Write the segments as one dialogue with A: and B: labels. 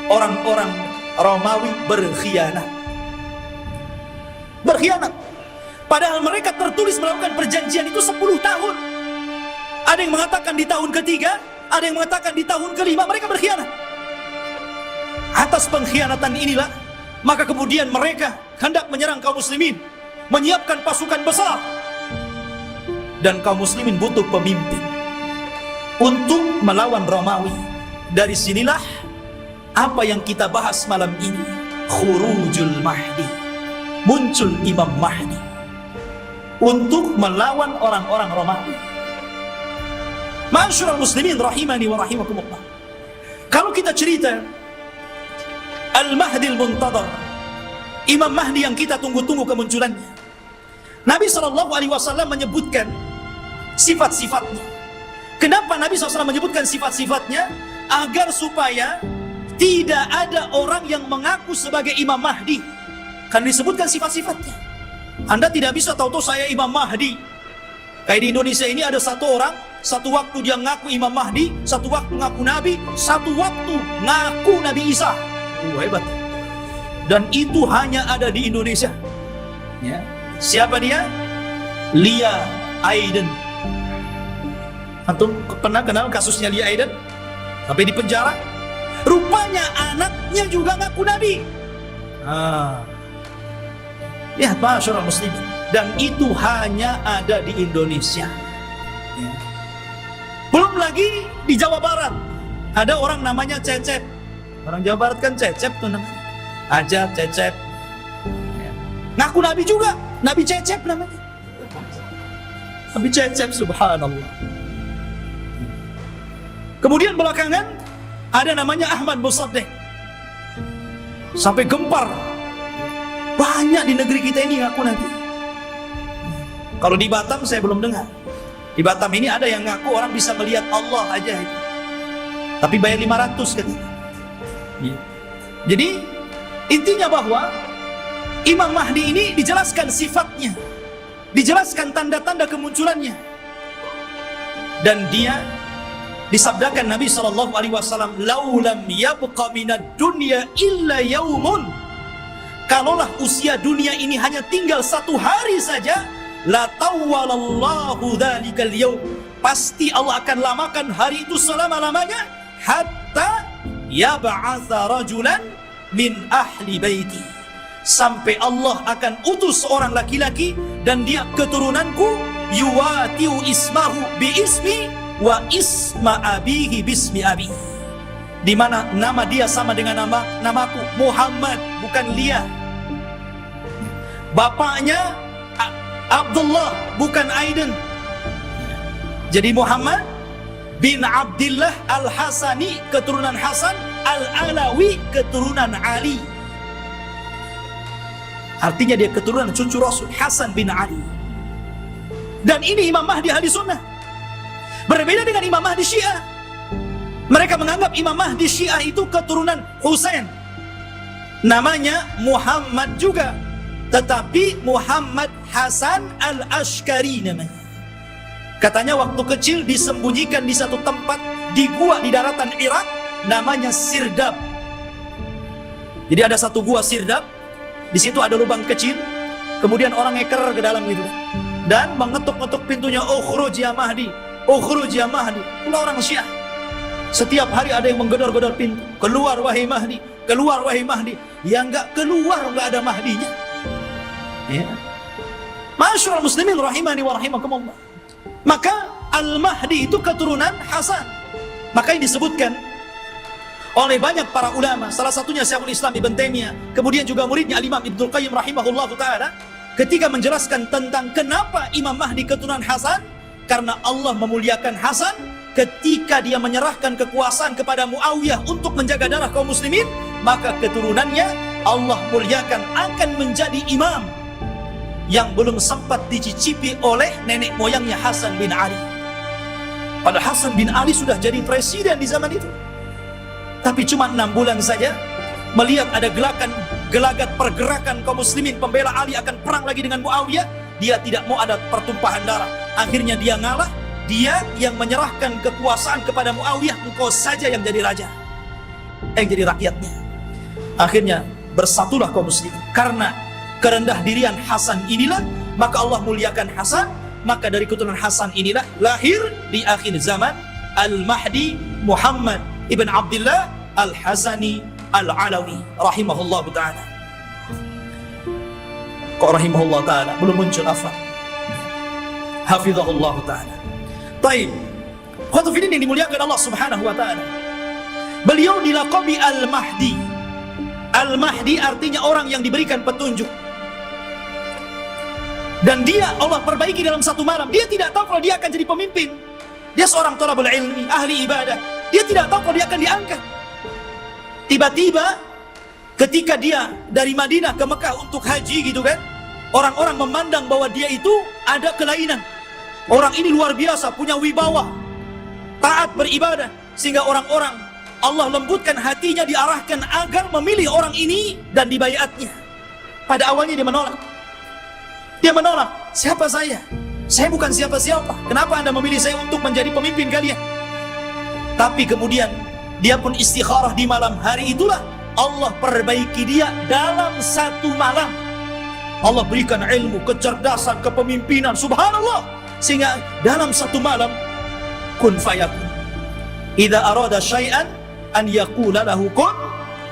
A: orang-orang Romawi berkhianat. Berkhianat. Padahal mereka tertulis melakukan perjanjian itu 10 tahun. Ada yang mengatakan di tahun ketiga, ada yang mengatakan di tahun kelima, mereka berkhianat. Atas pengkhianatan inilah, maka kemudian mereka hendak menyerang kaum muslimin, menyiapkan pasukan besar. Dan kaum muslimin butuh pemimpin untuk melawan Romawi. Dari sinilah apa yang kita bahas malam ini, khurujul Mahdi. Muncul Imam Mahdi untuk melawan orang-orang Romawi. Ma'asyiral muslimin rahimani wa rahimakumullah. Kalau kita cerita Al-Mahdi al-Muntadhar, Imam Mahdi yang kita tunggu-tunggu kemunculannya, Nabi SAW menyebutkan sifat-sifatnya. Kenapa Nabi SAW menyebutkan sifat-sifatnya? Agar supaya tidak ada orang yang mengaku sebagai Imam Mahdi, kan disebutkan sifat-sifatnya. Anda tidak bisa tahu-tahu saya Imam Mahdi. Kayak di Indonesia ini ada satu orang, satu waktu dia ngaku Imam Mahdi, satu waktu ngaku Nabi, satu waktu ngaku Nabi Isa. Hebat. Dan itu hanya ada di Indonesia. Ya. Siapa dia? Lia Aiden. Antum pernah kenal kasusnya Lia Aiden? Sampai di penjara. Rupanya anaknya juga ngaku Nabi. Ya, masyaallah muslimin. Dan itu hanya ada di Indonesia. Ya. Belum lagi di Jawa Barat ada orang namanya Cecep. Orang Jawa Barat kan Cecep tuh namanya. Aja Cecep. Ya. Ngaku Nabi juga, Nabi Cecep namanya. Nabi Cecep, subhanallah. Kemudian belakangan ada namanya Ahmad Musaddiq. Sampai gempar. Banyak di negeri kita ini ngaku Nabi. Kalau di Batam saya belum dengar. Di Batam ini ada yang ngaku orang bisa melihat Allah aja itu. Tapi bayar 500 katanya. Jadi intinya bahwa Imam Mahdi ini dijelaskan sifatnya, dijelaskan tanda-tanda kemunculannya. Dan dia disabdakan Nabi SAW, laulam yabqa minad dunya illa yaumun. Kalaulah usia dunia ini hanya tinggal 1 hari saja, la tawwalallahu dzalikal yaum, pasti Allah akan lamakan hari itu selama-lamanya, hatta yab'atsa rajulan min ahli baiti, sampai Allah akan utus seorang laki-laki dan dia keturunanku, yuwatiu ismahu bi ismi wa isma abihi bismi abi, di mana nama dia sama dengan namaku Muhammad, bukan Lia. Bapaknya Abdullah, bukan Aiden. Jadi Muhammad bin Abdullah Al-Hasani, keturunan Hasan, Al-Alawi, keturunan Ali. Artinya dia keturunan cucu Rasul, Hasan bin Ali. Dan ini Imam Mahdi ahli sunnah. Berbeda dengan Imam Mahdi Syiah. Mereka menganggap Imam Mahdi Syiah itu keturunan Husain. Namanya Muhammad juga, tetapi Muhammad Hasan Al-Ashkari namanya. Katanya waktu kecil disembunyikan di satu tempat di gua di daratan Irak, namanya Sirdab. Jadi ada satu gua Sirdab, di situ ada lubang kecil, kemudian orang ngeker ke dalam gitu dan mengetuk-ngetuk pintunya, ukhruj ya Mahdi, ukhruj ya Mahdi. Itulah orang Syiah. Setiap hari ada yang menggedor-gedor pintu, keluar wahai Mahdi, keluar wahai Mahdi. Yang enggak keluar enggak ada Mahdinya. Ya. Masyaallah muslimin rahimani wa rahimakumullah. Maka Al-Mahdi itu keturunan Hasan. Maka yang disebutkan oleh banyak para ulama, salah satunya Syekhul Islam Ibn Taimiyah, kemudian juga muridnya Al-Imam Ibnul Qayyim rahimahullahu taala, ketika menjelaskan tentang kenapa Imam Mahdi keturunan Hasan, karena Allah memuliakan Hasan ketika dia menyerahkan kekuasaan kepada Muawiyah untuk menjaga darah kaum muslimin, maka keturunannya Allah muliakan akan menjadi imam yang belum sempat dicicipi oleh nenek moyangnya Hasan bin Ali. Padahal Hasan bin Ali sudah jadi presiden di zaman itu. Tapi cuma 6 bulan saja, melihat ada gelagat pergerakan kaum muslimin pembela Ali akan perang lagi dengan Muawiyah, dia tidak mau ada pertumpahan darah. Akhirnya dia ngalah, dia yang menyerahkan kekuasaan kepada Muawiyah, engkau saja yang jadi raja. yang jadi rakyatnya. Akhirnya bersatulah kaum muslimin. Karena kerendah dirian Hasan inilah, maka Allah muliakan Hasan. Maka dari keturunan Hasan inilah lahir di akhir zaman Al-Mahdi Muhammad ibn Abdullah Al-Hasani Al-Alawi rahimahullah ta'ala. Kok rahimahullah ta'ala? Belum muncul apa? Hafizahullah ta'ala. Taib, khotufidin yang dimuliakan Allah subhanahu wa ta'ala, beliau dilaqabi Al-Mahdi. Al-Mahdi artinya orang yang diberikan petunjuk. Dan dia Allah perbaiki dalam satu malam. Dia tidak tahu kalau dia akan jadi pemimpin. Dia seorang thalabul ilmi, ahli ibadah. Dia tidak tahu kalau dia akan diangkat. Tiba-tiba ketika dia dari Madinah ke Mekah untuk haji gitu kan, orang-orang memandang bahwa dia itu ada kelainan. Orang ini luar biasa, punya wibawa, taat beribadah, sehingga orang-orang Allah lembutkan hatinya, diarahkan agar memilih orang ini dan dibaiatnya. Pada awalnya dia menolak. Dia menolak. Siapa saya? Saya bukan siapa-siapa. Kenapa Anda memilih saya untuk menjadi pemimpin kalian? Tapi kemudian dia pun istikharah di malam hari itulah Allah perbaiki dia dalam satu malam. Allah berikan ilmu, kecerdasan, kepemimpinan, subhanallah, sehingga dalam satu malam kun fayakun. Idza arada syai'an an yaqula lahu kun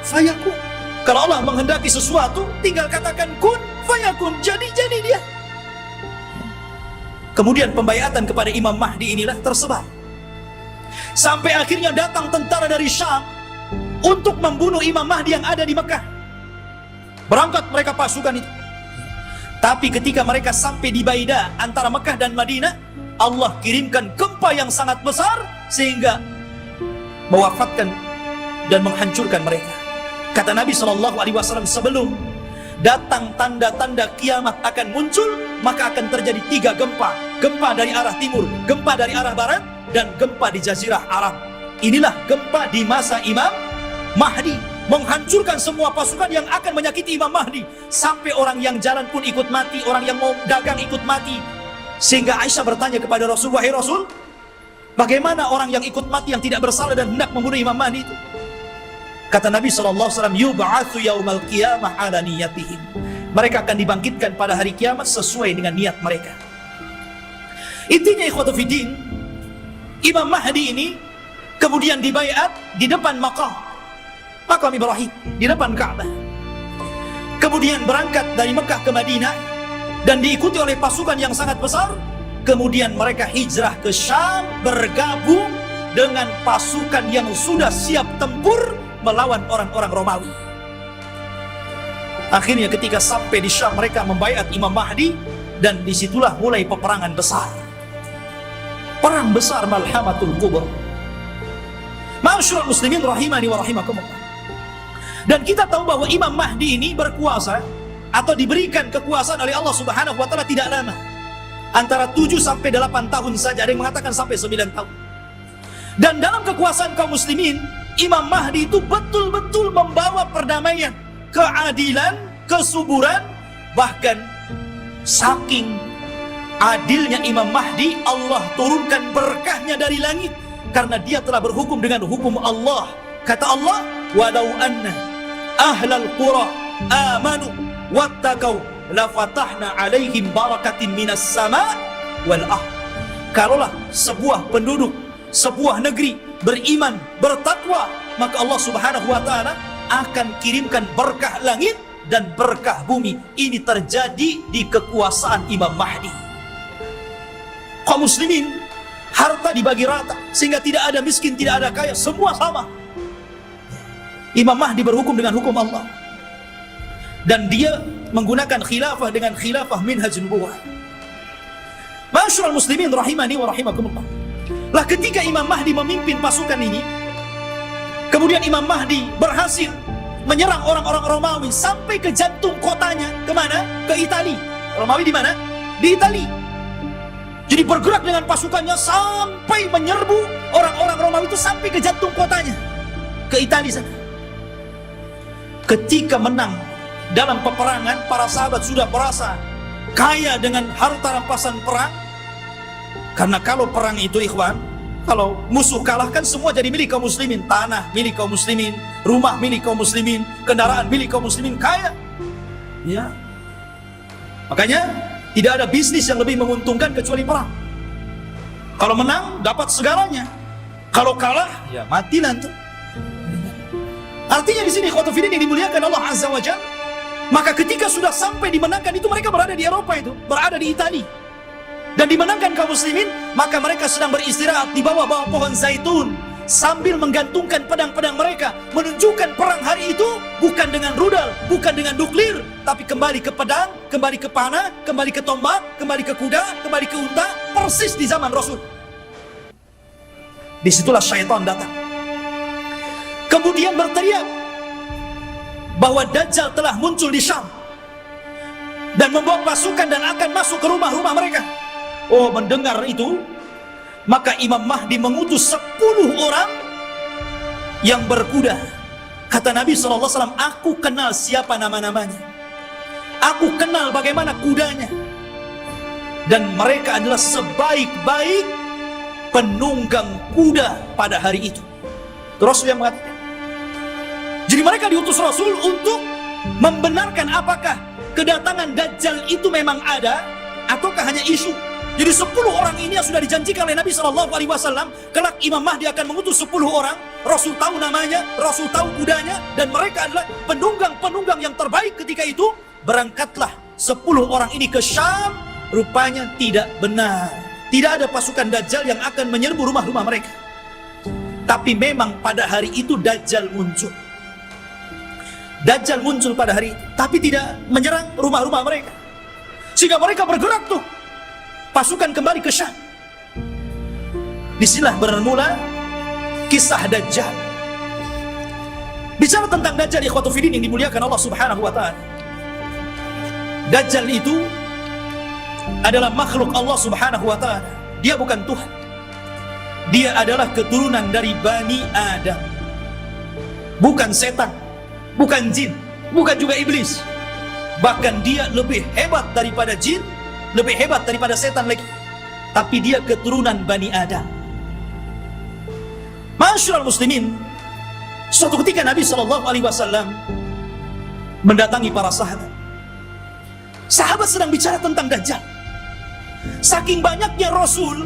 A: fayakun. Kalau Allah menghendaki sesuatu, tinggal katakan kun fayakun, jadi dia. Kemudian pembaiatan kepada Imam Mahdi inilah tersebar. Sampai akhirnya datang tentara dari Syam untuk membunuh Imam Mahdi yang ada di Mekah. Berangkat mereka pasukan itu. Tapi ketika mereka sampai di Baida antara Mekah dan Madinah, Allah kirimkan gempa yang sangat besar sehingga mewafatkan dan menghancurkan mereka. Kata Nabi SAW, sebelum datang tanda-tanda kiamat akan muncul, maka akan terjadi 3 gempa. Gempa dari arah timur, gempa dari arah barat, dan gempa di Jazirah Arab. Inilah gempa di masa Imam Mahdi, menghancurkan semua pasukan yang akan menyakiti Imam Mahdi. Sampai orang yang jalan pun ikut mati, orang yang mau dagang ikut mati. Sehingga Aisyah bertanya kepada Rasul, wahai Rasul, bagaimana orang yang ikut mati yang tidak bersalah dan hendak membunuh Imam Mahdi itu? Kata Nabi SAW, yub'atsu yaumal qiyamah ala niyatihim. Mereka akan dibangkitkan pada hari kiamat sesuai dengan niat mereka. Intinya ikhwatu fiddin, Imam Mahdi ini kemudian dibaiat di depan maqam Ibrahim, di depan Ka'bah. Kemudian berangkat dari Mekah ke Madinah dan diikuti oleh pasukan yang sangat besar. Kemudian mereka hijrah ke Syam, bergabung dengan pasukan yang sudah siap tempur melawan orang-orang Romawi. Akhirnya ketika sampai di Syam, mereka membaiat Imam Mahdi, dan disitulah mulai peperangan besar. Perang besar Malhamatul Kubra. Ma'asyiral muslimin rahimani wa rahimakumullah. Dan kita tahu bahwa Imam Mahdi ini berkuasa atau diberikan kekuasaan oleh Allah Subhanahu wa taala tidak lama. Antara 7 sampai 8 tahun saja, ada yang mengatakan sampai 9 tahun. Dan dalam kekuasaan kaum muslimin, Imam Mahdi itu betul-betul membawa perdamaian, keadilan, kesuburan. Bahkan saking adilnya Imam Mahdi, Allah turunkan berkahnya dari langit, karena dia telah berhukum dengan hukum Allah. Kata Allah, walau anna ahlal qura amanu wattaqau lafatahna alaihim barakatin minas sama' wal ardh. Kalaulah sebuah penduduk, sebuah negeri beriman, bertakwa, maka Allah Subhanahu wa taala akan kirimkan berkah langit dan berkah bumi. Ini terjadi di kekuasaan Imam Mahdi. Kaum muslimin, harta dibagi rata sehingga tidak ada miskin, tidak ada kaya, semua sama. Imam Mahdi berhukum dengan hukum Allah, dan dia menggunakan khilafah dengan khilafah minhaj nubuwah. Ma'asyiral muslimin rahimani wa rahimakumullah. Lah ketika Imam Mahdi memimpin pasukan ini, kemudian Imam Mahdi berhasil menyerang orang-orang Romawi sampai ke jantung kotanya. Kemana? Ke Itali. Romawi di mana? Di Itali. Jadi bergerak dengan pasukannya sampai menyerbu orang-orang Romawi itu sampai ke jantung kotanya, ke Itali sana. Ketika menang dalam peperangan, para sahabat sudah merasa kaya dengan harta rampasan perang. Karena kalau perang itu, ikhwan, Kalau musuh kalahkan semua jadi milik kaum muslimin. Tanah milik kaum muslimin, rumah milik kaum muslimin, kendaraan milik kaum muslimin, kaya. Ya. Makanya tidak ada bisnis yang lebih menguntungkan kecuali perang. Kalau menang dapat segalanya. Kalau kalah ya mati nanti. Artinya di sini ikhwatul fillah yang dimuliakan Allah Azza wa Jalla, maka ketika sudah sampai dimenangkan itu mereka berada di Eropa, itu berada di Italia. Dan dimenangkan kaum muslimin, maka mereka sedang beristirahat di bawah-bawah pohon zaitun sambil menggantungkan pedang-pedang mereka, menunjukkan perang hari itu bukan dengan rudal, bukan dengan nuklir, tapi kembali ke pedang, kembali ke panah, kembali ke tombak, kembali ke kuda, kembali ke unta, persis di zaman Rasul. Disitulah syaitan datang, kemudian berteriak bahwa Dajjal telah muncul di Syam dan membawa pasukan dan akan masuk ke rumah-rumah mereka. Oh, mendengar itu, maka Imam Mahdi mengutus 10 orang yang berkuda. Kata Nabi SAW, aku kenal siapa nama-namanya, aku kenal bagaimana kudanya, dan mereka adalah sebaik-baik penunggang kuda pada hari itu. Rasul yang mengatakan. Jadi mereka diutus Rasul untuk membenarkan apakah kedatangan Dajjal itu memang ada ataukah hanya isu. Jadi 10 orang ini yang sudah dijanjikan oleh Nabi SAW, kelak Imam Mahdi akan mengutus 10 orang, Rasul tahu namanya, Rasul tahu kudanya, dan mereka adalah penunggang-penunggang yang terbaik ketika itu. Berangkatlah 10 orang ini ke Syam. Rupanya tidak benar, tidak ada pasukan Dajjal yang akan menyerbu rumah-rumah mereka. Tapi memang pada hari itu Dajjal muncul. Dajjal muncul pada hari itu, tapi tidak menyerang rumah-rumah mereka. Sehingga mereka bergerak tuh, pasukan kembali ke Syam. Disinilah bermula kisah Dajjal. Bicara tentang Dajjal, ikhwatul fillah yang dimuliakan Allah Subhanahu wa ta'ala, Dajjal itu adalah makhluk Allah Subhanahu wa ta'ala. Dia bukan Tuhan. Dia adalah keturunan dari Bani Adam. Bukan setan, bukan jin, bukan juga iblis. Bahkan dia lebih hebat daripada jin, lebih hebat daripada setan lagi. Tapi dia keturunan Bani Adam. Ma'asyiral muslimin, suatu ketika Nabi SAW mendatangi para sahabat. Sahabat sedang bicara tentang Dajjal. Saking banyaknya Rasul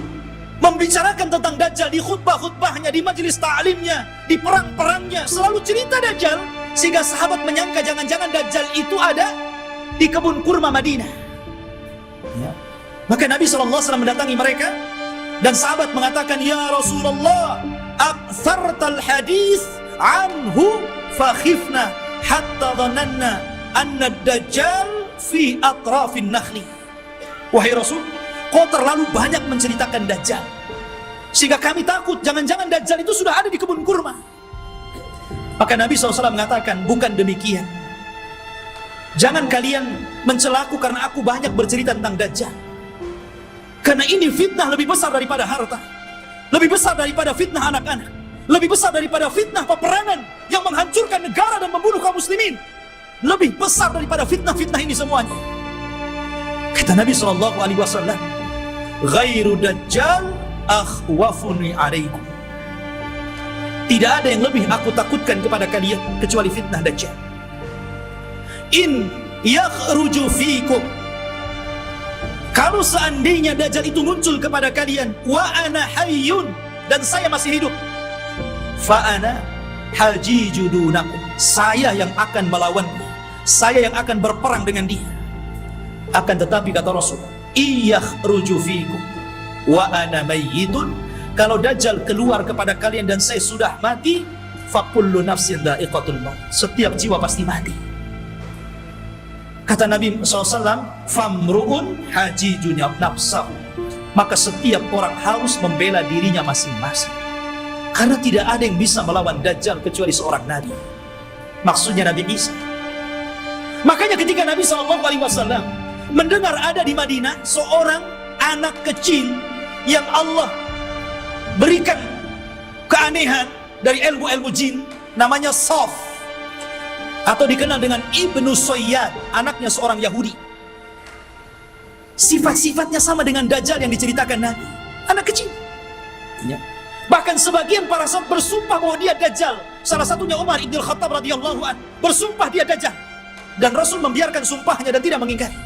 A: membicarakan tentang Dajjal di khutbah-khutbahnya, di majelis ta'limnya, di perang-perangnya, selalu cerita Dajjal, sehingga sahabat menyangka jangan-jangan Dajjal itu ada di kebun kurma Madinah. Ya. Maka Nabi SAW mendatangi mereka, dan sahabat mengatakan, ya Rasulullah, aktsartal hadis anhu fakhifna hatta dhananna anna Dajjal fi atrafin nakhli. Wahai Rasul, kau terlalu banyak menceritakan Dajjal, sehingga kami takut jangan-jangan Dajjal itu sudah ada di kebun kurma. Maka Nabi SAW mengatakan, bukan demikian. Jangan kalian mencelaku karena aku banyak bercerita tentang Dajjal. Karena ini fitnah lebih besar daripada harta, lebih besar daripada fitnah anak-anak, lebih besar daripada fitnah peperangan yang menghancurkan negara dan membunuh kaum muslimin. Lebih besar daripada fitnah-fitnah ini semuanya. Kata Nabi SAW, ghairu Dajjal akhwafuni alaikum. Tidak ada yang lebih aku takutkan kepada kalian kecuali fitnah Dajjal. In yakhruju fikum, kalau seandainya Dajjal itu muncul kepada kalian, wa ana hayyun, dan saya masih hidup, fa ana hajiju dunakum, saya yang akan melawannya, saya yang akan berperang dengan dia. Akan tetapi kata Rasul, iyakhruju fikum wa ana mayyitun, kalau Dajjal keluar kepada kalian dan saya sudah mati, fakullu nafsin dha'iqatul maut, setiap jiwa pasti mati. Kata Nabi SAW, famru'un hajijun nafsahu, maka setiap orang harus membela dirinya masing-masing, karena tidak ada yang bisa melawan Dajjal kecuali seorang Nabi, maksudnya Nabi Isa. Makanya ketika Nabi SAW mendengar ada di Madinah seorang anak kecil yang Allah berikan keanehan dari ilmu-ilmu jin, namanya Saf, atau dikenal dengan Ibnu Sayyad, anaknya seorang Yahudi. Sifat-sifatnya sama dengan Dajjal yang diceritakan Nabi, anak kecil. Ya. Bahkan sebagian para sahabat bersumpah bahwa dia Dajjal. Salah satunya Umar Ibn Khattab radhiyallahu an bersumpah dia Dajjal. Dan Rasul membiarkan sumpahnya dan tidak mengingkari.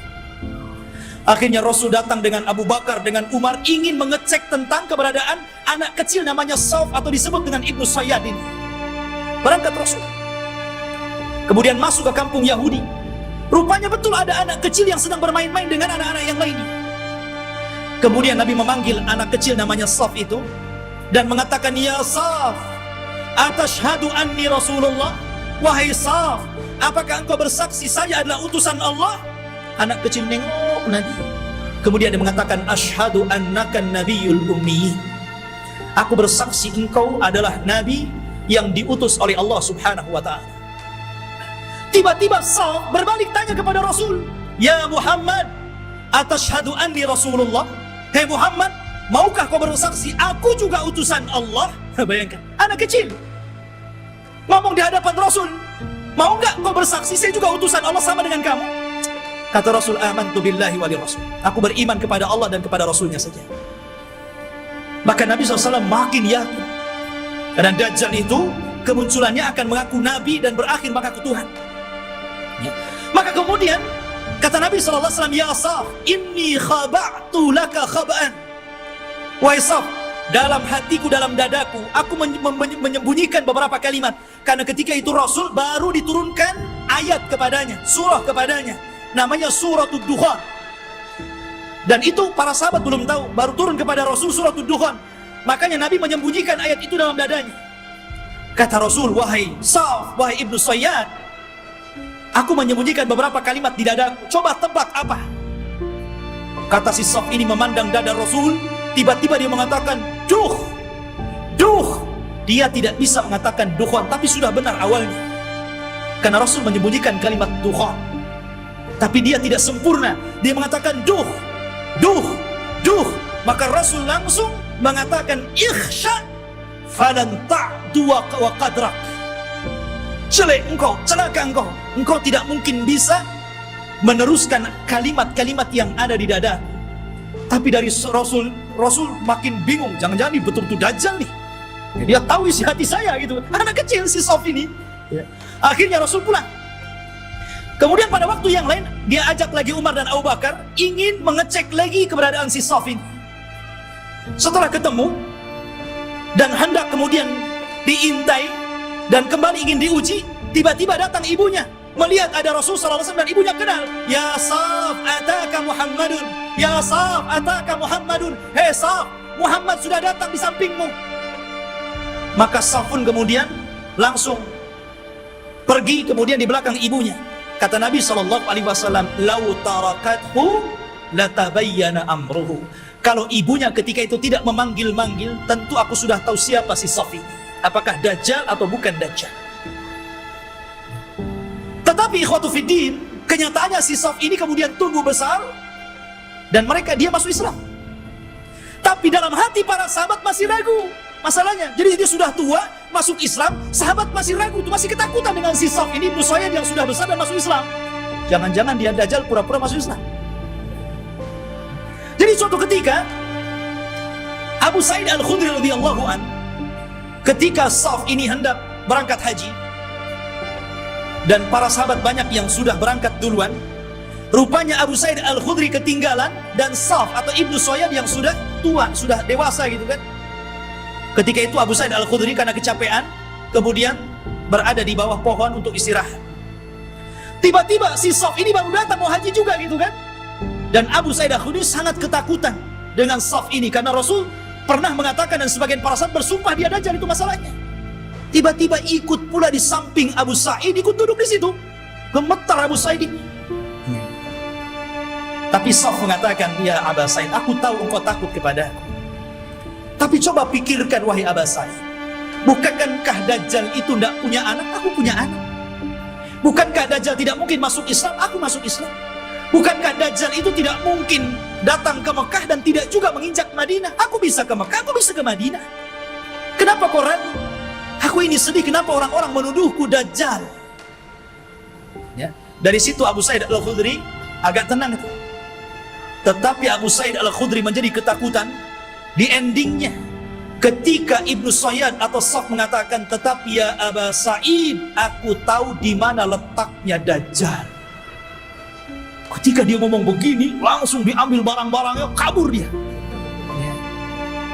A: Akhirnya Rasul datang dengan Abu Bakar, dengan Umar, ingin mengecek tentang keberadaan anak kecil namanya Sauf atau disebut dengan Ibnu Sayyad ini. Berangkat Rasul. Kemudian masuk ke kampung Yahudi. Rupanya betul ada anak kecil yang sedang bermain-main dengan anak-anak yang lainnya. Kemudian Nabi memanggil anak kecil namanya Sauf itu dan mengatakan, "Ya Sauf, atashhadu anni Rasulullah?" Wahai Sauf, apakah engkau bersaksi saya adalah utusan Allah? Anak kecil nengok Nabi. Kemudian dia mengatakan, "Asyhadu annaka nabiyyul ummi." Aku bersaksi engkau adalah nabi yang diutus oleh Allah Subhanahu wa taala. Tiba-tiba Sauf berbalik tanya kepada Rasul, "Ya Muhammad, atashhadu anni Rasulullah?" Hei Muhammad, maukah kau bersaksi aku juga utusan Allah? Bayangkan, anak kecil ngomong di hadapan Rasul, mau enggak kau bersaksi saya juga utusan Allah sama dengan kamu? Kata Rasul, amantu billahi wa li rasul. Aku beriman kepada Allah dan kepada Rasulnya saja. Maka Nabi SAW makin yakin. Karena Dajjal itu kemunculannya akan mengaku Nabi dan berakhir mengaku Tuhan. Ya. Maka kemudian kata Nabi SAW, "Ya Sauf, inni khaba'tu laka khaba'an." Wahai Sauf, dalam hatiku, dalam dadaku, aku menyembunyikan beberapa kalimat. Karena ketika itu Rasul baru diturunkan ayat kepadanya, surah kepadanya. Namanya Suratul Dukhan. Dan itu para sahabat belum tahu, baru turun kepada Rasul Suratul Dukhan. Makanya Nabi menyembunyikan ayat itu dalam dadanya. Kata Rasul, "Wahai Sauf, wahai Ibnu Sayyad, aku menyembunyikan beberapa kalimat di dadaku. Coba tebak apa?" Kata si Sauf ini memandang dada Rasul. Tiba-tiba dia mengatakan, "Duh, duh." Dia tidak bisa mengatakan dukhan, tapi sudah benar awalnya. Karena Rasul menyembunyikan kalimat dukhan. Tapi dia tidak sempurna. Dia mengatakan duh, duh, duh. Maka Rasul langsung mengatakan, "Ikhsha falan ta'du wa qadrak." Celak engkau, celaka engkau. Engkau tidak mungkin bisa meneruskan kalimat-kalimat yang ada di dada. Tapi dari Rasul makin bingung. Jangan-jangan ini betul-betul Dajjal nih. Ya, dia tahu isi hati saya gitu. Anak kecil si Sauf ini. Ya. Akhirnya Rasul pulang. Kemudian pada waktu yang lain, dia ajak lagi Umar dan Abu Bakar ingin mengecek lagi keberadaan si Sauf ini. Setelah ketemu dan hendak kemudian diintai dan kembali ingin diuji, tiba-tiba datang ibunya. Melihat ada Rasul SAW dan ibunya kenal. "Ya Sauf, ataka Muhammadun. Ya Sauf, ataka Muhammadun." Hei Sauf, Muhammad sudah datang di sampingmu. Maka Sauf pun kemudian langsung pergi kemudian di belakang ibunya. Kata Nabi SAW, "Lau tarakathu latabayyana amruhu." Kalau ibunya ketika itu tidak memanggil-manggil, tentu aku sudah tahu siapa si Sauf ini. Apakah Dajjal atau bukan Dajjal. Tetapi ikhwatu fiddin, kenyataannya si Sauf ini kemudian tumbuh besar dan dia masuk Islam. Tapi dalam hati para sahabat masih ragu masalahnya. Jadi dia sudah tua, masuk Islam, sahabat masih ragu, masih ketakutan dengan si Sauf ini, Ibnu Sayyad yang sudah besar dan masuk Islam. Jangan-jangan dia Dajjal pura-pura masuk Islam. Jadi suatu ketika Abu Sa'id Al-Khudri radhiyallahu an, ketika Sauf ini hendak berangkat haji dan para sahabat banyak yang sudah berangkat duluan, rupanya Abu Sa'id Al-Khudri ketinggalan dan Sauf atau Ibnu Sayyad yang sudah tua, sudah dewasa gitu kan. Ketika itu Abu Sa'id Al-Khudri karena kecapean kemudian berada di bawah pohon untuk istirahat. Tiba-tiba si Sauf ini baru datang mau haji juga gitu kan. Dan Abu Sa'id Al-Khudri sangat ketakutan dengan Sauf ini karena Rasul pernah mengatakan dan sebagian para sahabat bersumpah dia Dajjal, itu masalahnya. Tiba-tiba ikut pula di samping Abu Sa'id, ikut duduk di situ. Gemetar Abu Sa'id ini. Tapi Sauf mengatakan, "Ya Abu Sa'id, aku tahu engkau takut kepadaku. Tapi coba pikirkan wahai Abu Sa'id, bukankah Dajjal itu tidak punya anak? Aku punya anak. Bukankah Dajjal tidak mungkin masuk Islam? Aku masuk Islam. Bukankah Dajjal itu tidak mungkin datang ke Mekah dan tidak juga menginjak Madinah? Aku bisa ke Mekah, aku bisa ke Madinah. Kenapa kau ragu? Aku ini sedih, kenapa orang-orang menuduhku Dajjal?" Ya. Dari situ Abu Sa'id Al-Khudri agak tenang itu. Tetapi Abu Sa'id Al-Khudri menjadi ketakutan di endingnya Ketika Ibnu Sayyad atau Saf mengatakan, tetapi ya Aba Sa'id, aku tahu di mana letaknya Dajjal. Ketika dia ngomong begini, langsung diambil barang-barangnya, kabur dia.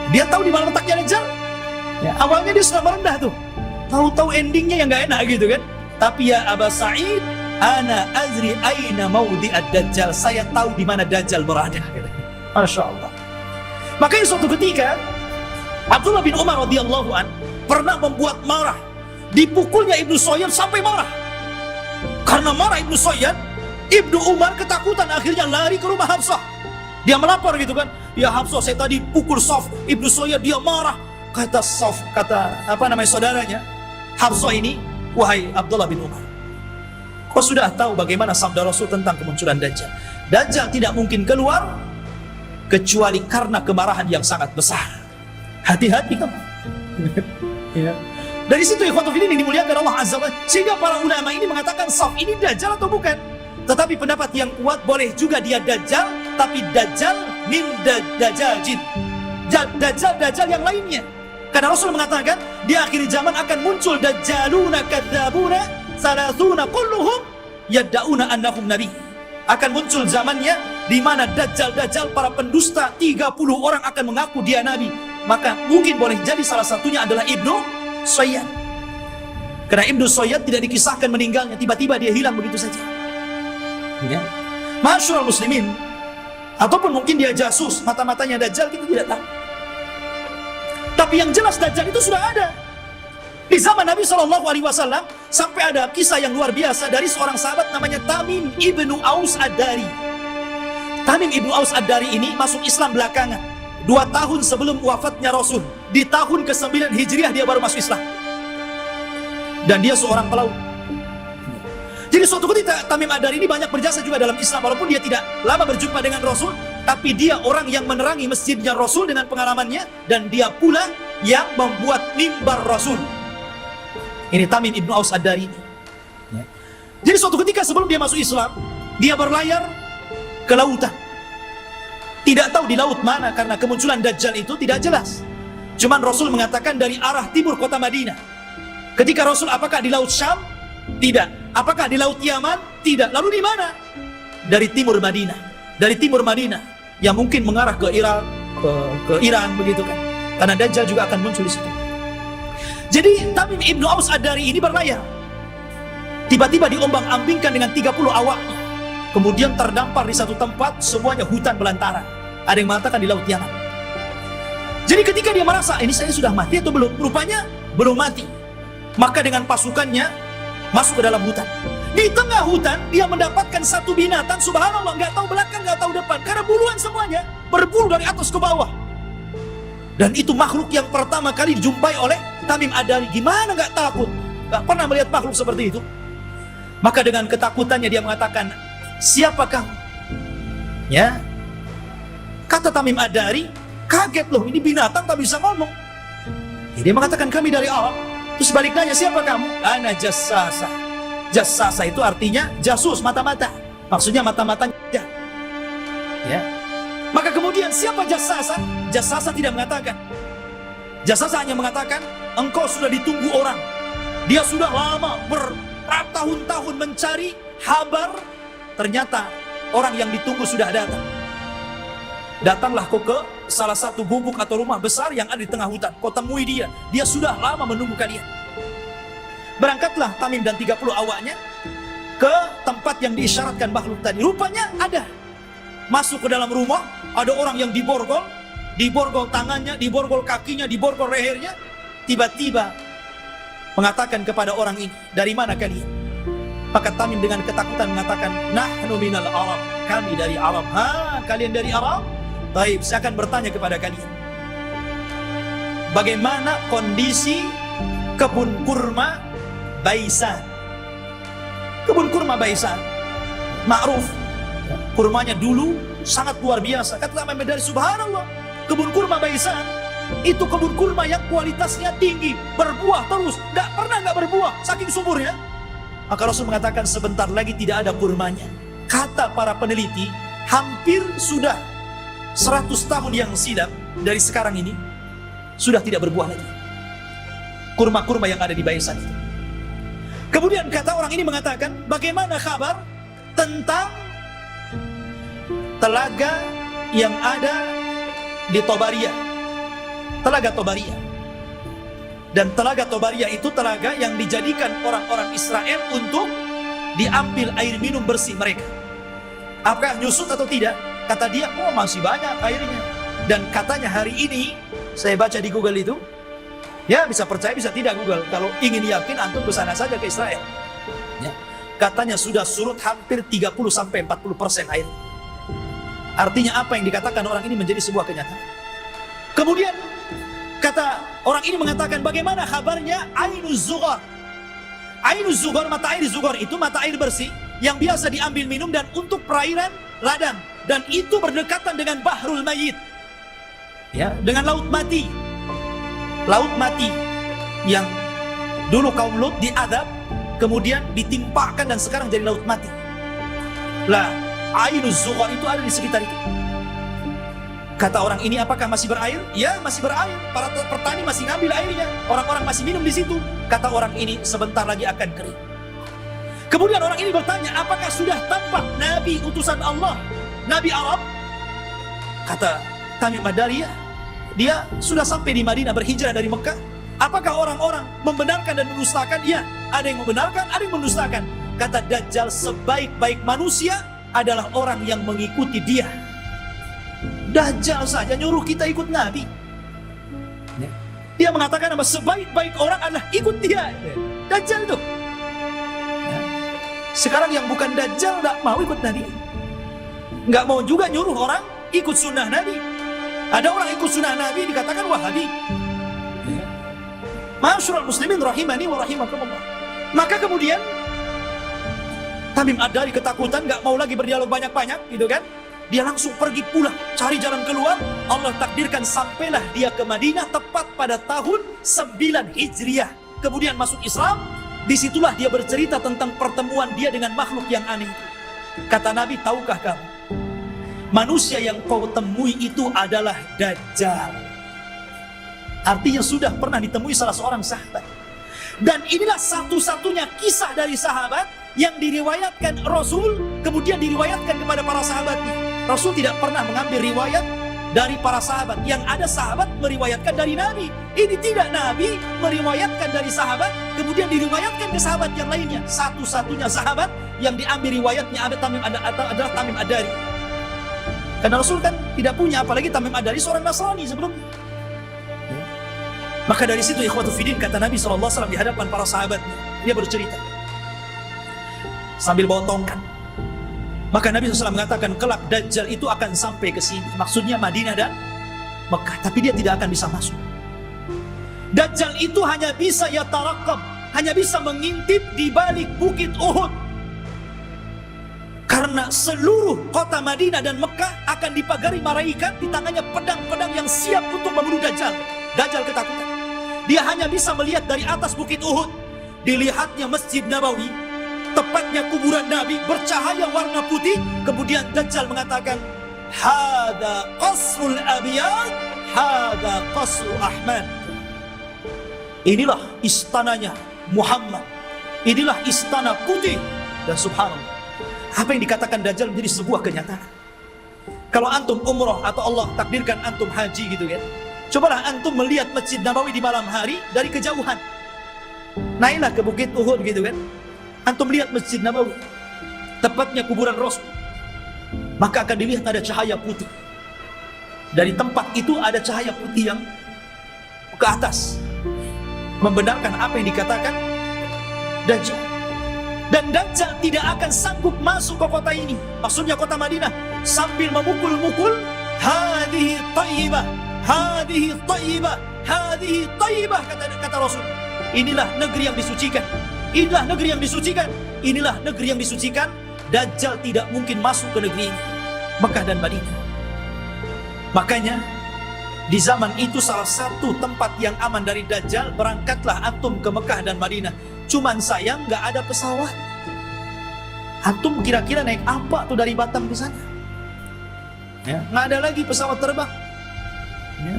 A: Dia tahu di mana letaknya Dajjal. Awalnya dia sudah merendah tuh. Tahu-tahu endingnya yang gak enak gitu kan. Tapi ya Aba Sa'id, ana azri aina mawdi'ad Dajjal. Saya tahu di mana Dajjal berada. Masya Allah. Makanya suatu ketika Abdullah bin Umar radhiyallahu an pernah membuat marah, dipukulnya Ibnu Sayyad sampai marah. Karena marah Ibnu Sayyad, Ibnu Umar ketakutan, akhirnya lari ke rumah Hafsah. Dia melapor gitu kan, ya Hafsah, saya tadi pukul Saf, Ibnu Sayyad, dia marah. Kata Saf, kata saudaranya Hafsah ini, wahai Abdullah bin Umar, kau sudah tahu bagaimana sabda Rasul tentang kemunculan Dajjal. Dajjal tidak mungkin keluar kecuali karena kemarahan yang sangat besar. Hati-hati kamu. Ya. Dari situ ikhwatul fillah yang dimuliakan Allah Azza wa Jalla, sehingga para ulama ini mengatakan Saf ini Dajjal atau bukan. Tetapi pendapat yang kuat, boleh juga dia Dajjal, tapi Dajjal min Dajjal Dajjal yang lainnya. Karena Rasul mengatakan di akhir zaman akan muncul Dajjaluna kadzabuna salasuna kulluhum yad'una annahum nabi. Akan muncul zamannya di mana Dajjal para pendusta 30 orang akan mengaku dia nabi. Maka mungkin boleh jadi salah satunya adalah Ibnu Sayyad. Karena Ibnu Sayyad tidak dikisahkan meninggalnya, tiba-tiba dia hilang begitu saja. Ya. Masyarul muslimin, ataupun mungkin dia jasus, mata-matanya Dajjal, kita tidak tahu. Tapi yang jelas Dajjal itu sudah ada. Di zaman Nabi SAW sampai ada kisah yang luar biasa dari seorang sahabat namanya Tamim ibnu Aus Ad-Dari. Tamim ibnu Aus Ad-Dari ini masuk Islam belakangan, 2 tahun sebelum wafatnya Rasul. Di tahun ke-9 Hijriah dia baru masuk Islam. Dan dia seorang pelaut. Jadi suatu ketika Tamim Ad-Dari ini banyak berjasa juga dalam Islam, walaupun dia tidak lama berjumpa dengan Rasul, tapi dia orang yang menerangi masjidnya Rasul dengan pengalamannya, dan dia pula yang membuat mimbar Rasul. Ini Tamim ibnu Aus Ad-Dari ini. Jadi suatu ketika sebelum dia masuk Islam, dia berlayar ke lautan. Tidak tahu di laut mana, karena kemunculan Dajjal itu tidak jelas. Cuman Rasul mengatakan dari arah timur kota Madinah. Ketika Rasul, apakah di laut Syam? Tidak. Apakah di laut Yaman? Tidak. Lalu di mana? Dari timur Madinah. Dari timur Madinah yang mungkin mengarah ke Irak, ke Iran begitu kan. Karena Dajjal juga akan muncul di situ. Jadi Tamim ibnu Aus Ad-Dari ini berlayar. Tiba-tiba diombang-ambingkan dengan 30 awaknya. Kemudian terdampar di satu tempat, semuanya hutan belantara. Ada yang mengatakan di laut Yaman. Jadi ketika dia merasa, ini saya sudah mati atau belum? Rupanya belum mati. Maka dengan pasukannya masuk ke dalam hutan. Di tengah hutan dia mendapatkan satu binatang, subhanallah, nggak tahu belakang, nggak tahu depan, karena buluan semuanya, berbulu dari atas ke bawah. Dan itu makhluk yang pertama kali dijumpai oleh Tamim Ad-Dari. Gimana nggak takut? Nggak pernah melihat makhluk seperti itu. Maka dengan ketakutannya dia mengatakan, siapa kamu? Ya, kata Tamim Ad-Dari, kaget loh, ini binatang tak bisa ngomong. Dia mengatakan, kami dari Arab. Terus balik nanya, siapa kamu? Ana jassasa. Jassasa itu artinya jasus, mata-mata. Maksudnya mata-matanya. Ya. Maka kemudian siapa jassasa? Jassasa tidak mengatakan. Jassasa hanya mengatakan, engkau sudah ditunggu orang. Dia sudah lama bertahun-tahun mencari kabar. Ternyata orang yang ditunggu sudah datang. Datanglah kau ke salah satu gubuk atau rumah besar yang ada di tengah hutan. Kau temui dia. Dia sudah lama menunggu kalian. Berangkatlah Tamim dan 30 awaknya ke tempat yang diisyaratkan makhluk tadi. Rupanya ada. Masuk ke dalam rumah, ada orang yang diborgol tangannya, diborgol kakinya, diborgol lehernya. Tiba-tiba mengatakan kepada orang ini, dari mana kalian? Maka Tamim dengan ketakutan mengatakan, nahnu minal Arab, kami dari Arab. Ha, kalian dari Arab? Baik, saya akan bertanya kepada kalian, bagaimana kondisi kebun kurma Baisan? Kebun kurma Baisan ma'ruf, kurmanya dulu sangat luar biasa. Kata Tamim Ad-Dari, subhanallah, kebun kurma Baisan itu kebun kurma yang kualitasnya tinggi, berbuah terus, nggak berbuah, saking suburnya. Maka Rasul mengatakan sebentar lagi tidak ada kurmanya. Kata para peneliti, hampir sudah 100 tahun yang silam dari sekarang ini, sudah tidak berbuah lagi. Kurma-kurma yang ada di Baisan itu. Kemudian kata orang ini mengatakan, bagaimana kabar tentang telaga yang ada di Tobaria? Telaga Tobaria. Dan telaga Tobaria itu telaga yang dijadikan orang-orang Israel untuk diambil air minum bersih mereka. Apakah nyusut atau tidak? Kata dia, oh masih banyak airnya. Dan katanya hari ini, saya baca di Google itu, ya bisa percaya bisa tidak Google. Kalau ingin yakin antum ke sana saja ke Israel. Ya. Katanya sudah surut hampir 30-40% air. Artinya apa yang dikatakan orang ini menjadi sebuah kenyataan. Kemudian kata orang ini mengatakan bagaimana kabarnya Ainuz Zughar. Ainuz Zughar, mata air Zughar itu mata air bersih yang biasa diambil minum dan untuk perairan ladang. Dan itu berdekatan dengan Bahrul Mayyit. Ya, dengan laut mati. Laut mati yang dulu kaum Lut diadab, kemudian ditimpakan dan sekarang jadi laut mati. Lah, Ainuz Zughar itu ada di sekitar itu. Kata orang ini, apakah masih berair? Ya, masih berair. Para petani masih ngambil airnya. Orang-orang masih minum di situ. Kata orang ini, sebentar lagi akan kering. Kemudian orang ini bertanya, apakah sudah tampak Nabi utusan Allah, Nabi Arab? Kata Tamim Ad-Dari, dia sudah sampai di Madinah, berhijrah dari Mekah. Apakah orang-orang membenarkan dan mendustakan? Ya, ada yang membenarkan, ada yang mendustakan. Kata Dajjal, sebaik-baik manusia adalah orang yang mengikuti dia. Dajjal saja nyuruh kita ikut Nabi. Dia mengatakan apa? Sebaik-baik orang adalah ikut dia. Dajjal tuh. Sekarang yang bukan Dajjal nggak mau ikut Nabi. Nggak mau juga nyuruh orang ikut sunnah Nabi. Ada orang ikut sunnah Nabi dikatakan Wahabi. Ma'asyiral muslimin rahimani wa rahimakumullah. Maka kemudian Tamim Ad-Dari ketakutan, nggak mau lagi berdialog banyak-banyak, gitu kan? Dia langsung pergi pulang, cari jalan keluar. Allah takdirkan sampailah dia ke Madinah tepat pada tahun 9 Hijriah. Kemudian masuk Islam. Disitulah dia bercerita tentang pertemuan dia dengan makhluk yang aneh. Kata Nabi, tahukah kamu? Manusia yang kau temui itu adalah Dajjal. Artinya sudah pernah ditemui salah seorang sahabat. Dan inilah satu-satunya kisah dari sahabat yang diriwayatkan Rasul, kemudian diriwayatkan kepada para sahabatnya. Rasul tidak pernah mengambil riwayat dari para sahabat. Yang ada sahabat meriwayatkan dari Nabi. Ini tidak, Nabi meriwayatkan dari sahabat, kemudian diriwayatkan ke sahabat yang lainnya. Satu-satunya sahabat yang diambil riwayatnya adalah Tamim Ad-Dari. Karena Rasul kan tidak punya, apalagi Tamim Ad-Dari seorang Nasrani sebelumnya. Maka dari situ ikhwatu fiddin, kata Nabi SAW di hadapan para sahabatnya, dia bercerita sambil bawa tongkat. Maka Nabi SAW mengatakan, kelak Dajjal itu akan sampai ke sini. Maksudnya Madinah dan Mekah. Tapi dia tidak akan bisa masuk. Dajjal itu hanya bisa yatarakab, hanya bisa mengintip di balik bukit Uhud. Karena seluruh kota Madinah dan Mekah akan dipagari malaikat, di tangannya pedang-pedang yang siap untuk membunuh Dajjal. Dajjal ketakutan. Dia hanya bisa melihat dari atas bukit Uhud. Dilihatnya Masjid Nabawi, tepatnya kuburan Nabi, bercahaya warna putih. Kemudian Dajjal mengatakan, hada qasrul abiyad, hada qasru Ahmad. Inilah istananya Muhammad, inilah istana putih. Dan subhanallah, apa yang dikatakan Dajjal menjadi sebuah kenyataan. Kalau antum umroh atau Allah takdirkan antum haji gitu kan, cobalah antum melihat Masjid Nabawi di malam hari dari kejauhan. Naiklah ke bukit Uhud gitu kan, antum lihat Masjid Nabawi, tepatnya kuburan Rasul, maka akan dilihat ada cahaya putih. Dari tempat itu ada cahaya putih yang ke atas, membenarkan apa yang dikatakan Dajjal. Dan Dajjal tidak akan sanggup masuk ke kota ini, maksudnya kota Madinah, sambil memukul-mukul, hadhihi tayyibah, hadhihi tayyibah, hadhihi tayyibah, kata Rasul. Inilah negeri yang disucikan, inilah negeri yang disucikan, inilah negeri yang disucikan. Dajjal tidak mungkin masuk ke negeri ini, Mekah dan Madinah. Makanya di zaman itu salah satu tempat yang aman dari Dajjal, berangkatlah antum ke Mekah dan Madinah. Cuman sayang nggak ada pesawat. Antum kira-kira naik apa tuh dari Batam ke sana? Ya, nggak ada lagi pesawat terbang. Ya.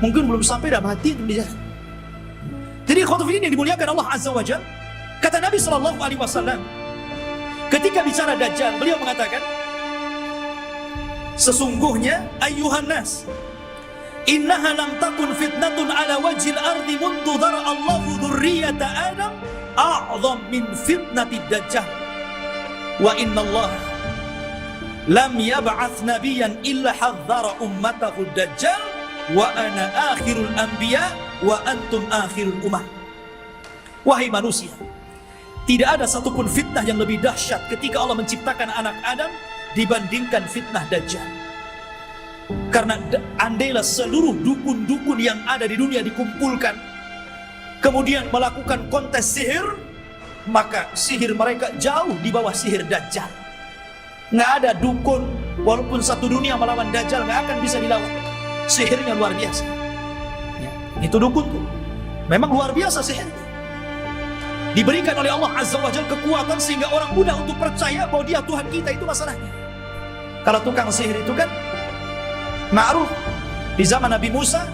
A: Mungkin belum sampai dah mati di jalan. Jadi khotbah ini yang dimuliakan Allah Azza wa Jalla. Kata Nabi SAW, ketika bicara Dajjal, beliau mengatakan, sesungguhnya ayyuhan nas, innaha lam takun fitnatun ala wajhil ardi mundu dhara Allahu dzurriyyata Adam a'zam min fitnatid Dajjal. Wa inna Allah lam yab'ats nabiyyan illa hadzara ummatahu Dajjal wa ana akhirul anbiya wa antum akhirul ummah. Wahai manusia, tidak ada satupun fitnah yang lebih dahsyat ketika Allah menciptakan anak Adam dibandingkan fitnah Dajjal. Karena andailah seluruh dukun-dukun yang ada di dunia dikumpulkan, kemudian melakukan kontes sihir, maka sihir mereka jauh di bawah sihir Dajjal. Nggak ada dukun, walaupun satu dunia melawan Dajjal, nggak akan bisa dilawan. Sihirnya luar biasa. Ya, itu dukun tuh, memang luar biasa sihirnya. Diberikan oleh Allah Azza wa Jalla kekuatan sehingga orang mudah untuk percaya bahwa dia Tuhan kita, itu masalahnya. Kalau tukang sihir itu kan ma'ruf di zaman Nabi Musa.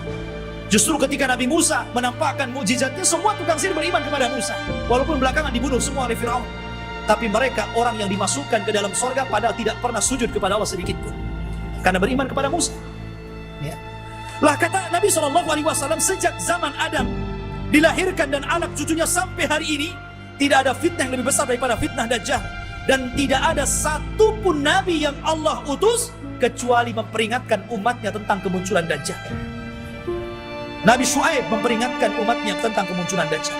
A: Justru ketika Nabi Musa menampakkan mukjizatnya, semua tukang sihir beriman kepada Musa, walaupun belakangan dibunuh semua oleh Firaun. Tapi mereka orang yang dimasukkan ke dalam surga padahal tidak pernah sujud kepada Allah sedikit pun, karena beriman kepada Musa. Ya. Lah kata Nabi SAW, sejak zaman Adam dilahirkan dan anak cucunya sampai hari ini, tidak ada fitnah yang lebih besar daripada fitnah Dajjal. Dan tidak ada satupun nabi yang Allah utus kecuali memperingatkan umatnya tentang kemunculan Dajjal. Nabi Syuaib memperingatkan umatnya tentang kemunculan Dajjal.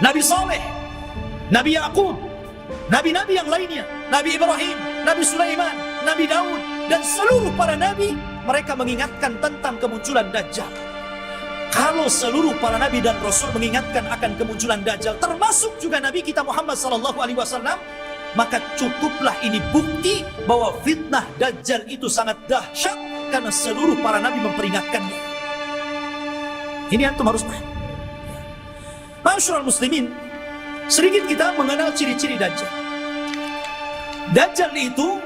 A: Nabi Saleh, Nabi Yaqub, nabi-nabi yang lainnya, Nabi Ibrahim, Nabi Sulaiman, Nabi Daud, dan seluruh para nabi, mereka mengingatkan tentang kemunculan Dajjal. Kalau seluruh para nabi dan rasul mengingatkan akan kemunculan Dajjal, termasuk juga Nabi kita Muhammad SAW, maka cukuplah ini bukti bahwa fitnah Dajjal itu sangat dahsyat karena seluruh para nabi memperingatkannya. Ini antum harus paham. Masyarul muslimin, sedikit kita mengenal ciri-ciri Dajjal. Dajjal itu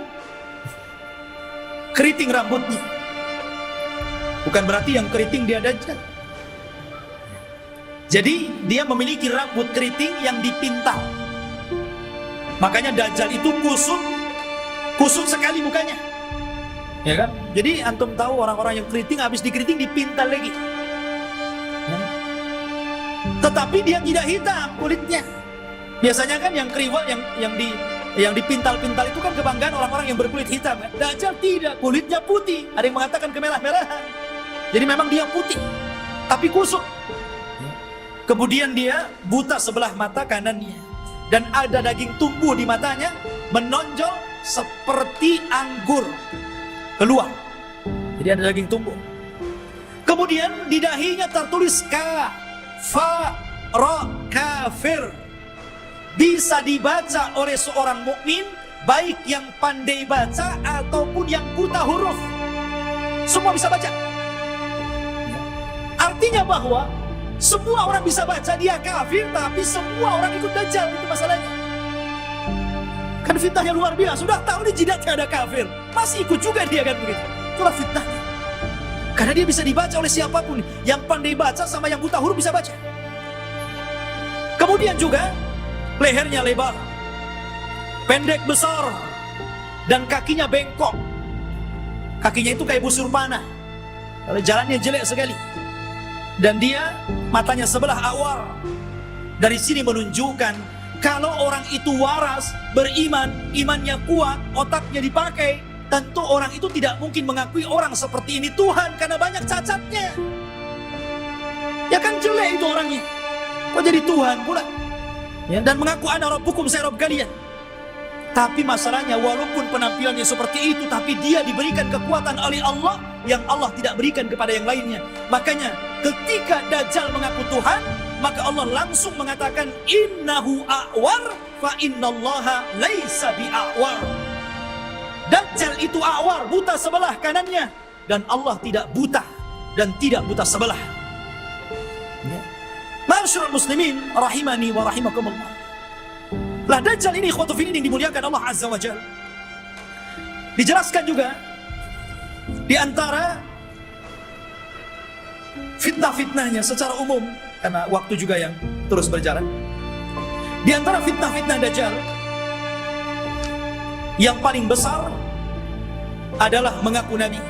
A: keriting rambutnya. Bukan berarti yang keriting dia Dajjal. Jadi dia memiliki rambut keriting yang dipintal. Makanya Dajjal itu kusut sekali mukanya, ya kan? Jadi antum tahu orang-orang yang keriting habis dikeriting dipintal lagi, ya. Tetapi dia tidak hitam kulitnya. Biasanya kan yang kriwal, yang dipintal-pintal itu kan kebanggaan orang-orang yang berkulit hitam, kan? Dajjal tidak, kulitnya putih. Ada yang mengatakan kemerah-merahan. Jadi memang dia putih, tapi kusut. Kemudian dia buta sebelah mata kanannya. Dan ada daging tumbuh di matanya, menonjol seperti anggur keluar. Jadi ada daging tumbuh. Kemudian di dahinya tertulis kafir. Bisa dibaca oleh seorang mukmin, baik yang pandai baca ataupun yang buta huruf. Semua bisa baca. Artinya bahwa semua orang bisa baca dia kafir, tapi semua orang ikut Dajjal, itu masalahnya. Kan fitnahnya luar biasa. Sudah tahu di jidatnya ada kafir, masih ikut juga dia, kan begitu. Itulah fitnahnya. Karena dia bisa dibaca oleh siapapun. Yang pandai baca sama yang buta huruf bisa baca. Kemudian juga lehernya lebar, pendek besar, dan kakinya bengkok. Kakinya itu kayak busur panah. Kalau jalannya jelek sekali. Dan dia matanya sebelah awar. Dari sini menunjukkan kalau orang itu waras, beriman, imannya kuat, otaknya dipakai, tentu orang itu tidak mungkin mengakui orang seperti ini Tuhan karena banyak cacatnya. Ya kan jelek itu orangnya, kok jadi Tuhan pula, ya, dan mengaku ana rabbukum, saya Rabb kalian. Tapi masalahnya walaupun penampilannya seperti itu, tapi dia diberikan kekuatan oleh Allah yang Allah tidak berikan kepada yang lainnya. Makanya ketika Dajjal mengaku Tuhan, maka Allah langsung mengatakan innahu a'war fa innallaha laisa bi'a'war. Dajjal itu a'war, buta sebelah kanannya, dan Allah tidak buta dan tidak buta sebelah. Ma'asyiral muslimin rahimani wa rahimakumullah. Lah Dajjal ini ikhwatufil yang dimuliakan Allah Azza wa Jalla. Dijelaskan juga di antara fitnah-fitnahnya secara umum, karena waktu juga yang terus berjalan. Di antara fitnah-fitnah Dajjal yang paling besar adalah mengaku nabi.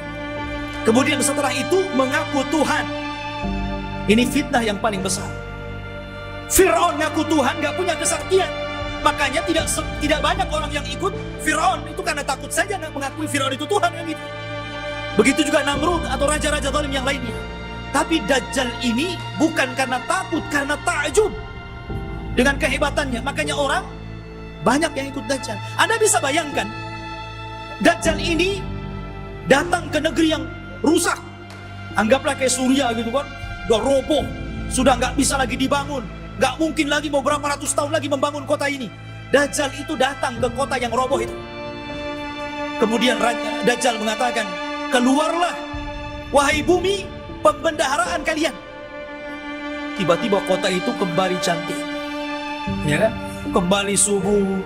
A: Kemudian setelah itu mengaku Tuhan. Ini fitnah yang paling besar. Fir'aun ngaku Tuhan, gak punya kesaktian. Makanya tidak banyak orang yang ikut Fir'aun. Itu karena takut saja mengakui Fir'aun itu Tuhan kan gitu. Begitu juga Namrud atau raja-raja zalim yang lainnya. Tapi Dajjal ini bukan karena takut, karena takjub dengan kehebatannya. Makanya orang banyak yang ikut Dajjal. Anda bisa bayangkan, Dajjal ini datang ke negeri yang rusak. Anggaplah kayak Suriah gitu kan, udah roboh, sudah nggak bisa lagi dibangun, nggak mungkin lagi mau berapa ratus tahun lagi membangun kota ini. Dajjal itu datang ke kota yang roboh itu. Kemudian Dajjal mengatakan, keluarlah wahai bumi, pembendaharaan kalian. Tiba-tiba kota itu kembali cantik, ya kan? Kembali subur,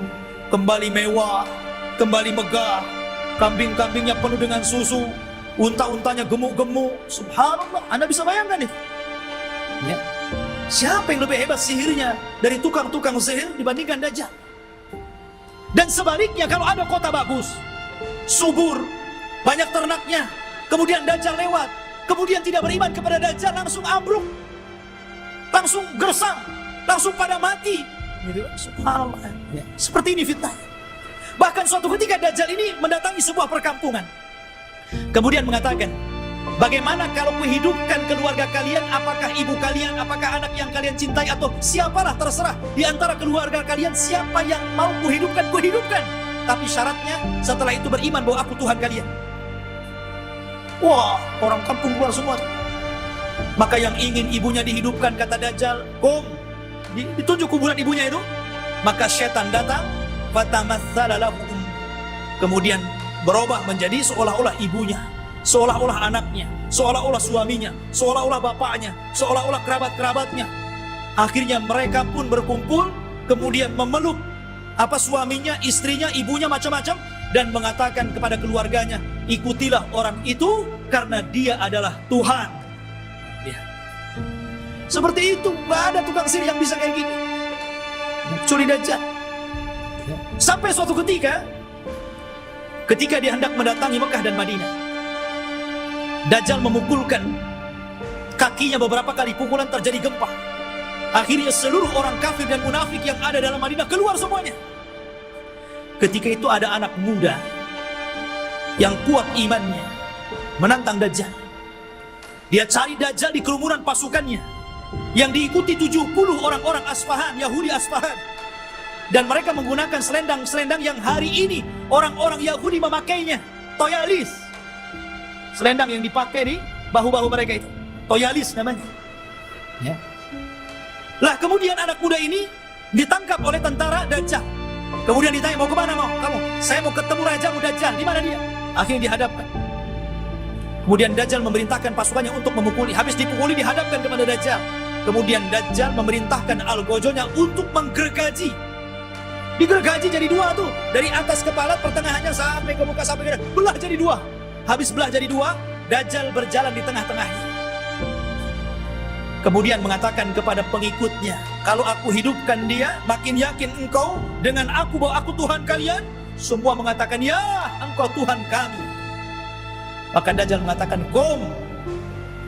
A: kembali mewah, kembali megah. Kambing-kambingnya penuh dengan susu, unta-untanya gemuk-gemuk. Subhanallah, Anda bisa bayangkan itu. Ya. Siapa yang lebih hebat sihirnya dari tukang-tukang sihir dibandingkan Dajjal? Dan sebaliknya, kalau ada kota bagus, subur, banyak ternaknya, kemudian Dajjal lewat, kemudian tidak beriman kepada Dajjal, langsung ambruk, langsung gersang, langsung pada mati. Gitu. Subhanallah. Ya. Seperti ini fitnah. Bahkan suatu ketika Dajjal ini mendatangi sebuah perkampungan. Kemudian mengatakan, bagaimana kalau kuhidupkan keluarga kalian, apakah ibu kalian, apakah anak yang kalian cintai, atau siapalah terserah di antara keluarga kalian, siapa yang mau kuhidupkan, kuhidupkan. Tapi syaratnya setelah itu beriman bahwa aku Tuhan kalian. Wah, orang kampung keluar semua. Maka yang ingin ibunya dihidupkan, kata Dajjal, ditunjuk kuburan ibunya itu. Maka setan datang, fatamatsala lahum, kemudian berubah menjadi seolah-olah ibunya, seolah-olah anaknya, seolah-olah suaminya, seolah-olah bapaknya, seolah-olah kerabat-kerabatnya. Akhirnya mereka pun berkumpul, kemudian memeluk suaminya, istrinya, ibunya, macam-macam, dan mengatakan kepada keluarganya, ikutilah orang itu karena dia adalah Tuhan. Ya. Seperti itu, gak ada tukang sihir yang bisa kayak gini. Curi Dajjal. Sampai suatu ketika dia hendak mendatangi Mekah dan Madinah, Dajjal memukulkan kakinya beberapa kali, pukulan terjadi gempa. Akhirnya seluruh orang kafir dan munafik yang ada dalam Madinah keluar semuanya. Ketika itu ada anak muda yang kuat imannya menantang Dajjal. Dia cari Dajjal di kerumunan pasukannya yang diikuti 70 orang-orang Asfahan, Yahudi Asfahan. Dan mereka menggunakan selendang-selendang yang hari ini orang-orang Yahudi memakainya. Toyalis. Selendang yang dipakai di bahu-bahu mereka itu. Toyalis namanya. Ya. Lah kemudian anak muda ini ditangkap oleh tentara Dajjal. Kemudian ditanya, mau kemana mau? Kamu? Saya mau ketemu rajamu Dajjal. Di mana dia? Akhirnya dihadapkan. Kemudian Dajjal memerintahkan pasukannya untuk memukuli. Habis dipukuli dihadapkan kepada Dajjal. Kemudian Dajjal memerintahkan algojonya untuk menggergaji. Digergaji jadi dua tuh, dari atas kepala pertengahannya sampai ke muka sampai ke dalam, belah jadi dua. Habis belah jadi dua, Dajjal berjalan di tengah-tengahnya. Kemudian mengatakan kepada pengikutnya, kalau aku hidupkan dia, makin yakin engkau dengan aku bahwa aku Tuhan kalian? Semua mengatakan, ya, engkau Tuhan kami. Maka Dajjal mengatakan, kom.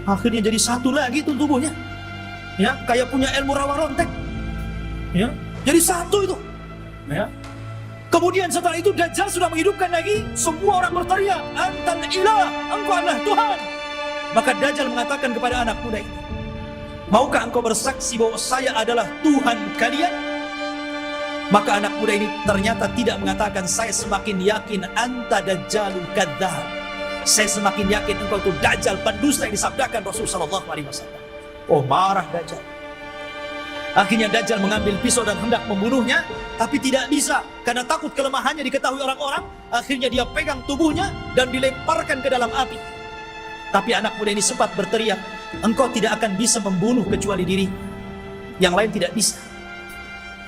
A: Akhirnya jadi satu lagi tuh tubuhnya. Ya, kayak punya ilmu rawa rontek. Ya, jadi satu itu. Ya. Kemudian setelah itu Dajjal sudah menghidupkan lagi, semua orang berteriak, antal ilah, engkau adalah Tuhan. Maka Dajjal mengatakan kepada anak muda ini, maukah engkau bersaksi bahwa saya adalah Tuhan kalian? Maka anak muda ini ternyata tidak mengatakan, saya semakin yakin anta dajjalul kadzdzab. Saya semakin yakin engkau itu Dajjal, pendusta yang disabdakan Rasulullah SAW. Oh, marah Dajjal. Akhirnya Dajjal mengambil pisau dan hendak membunuhnya, tapi tidak bisa karena takut kelemahannya diketahui orang-orang. Akhirnya dia pegang tubuhnya dan dilemparkan ke dalam api. Tapi anak muda ini sempat berteriak, engkau tidak akan bisa membunuh kecuali diri. Yang lain tidak bisa.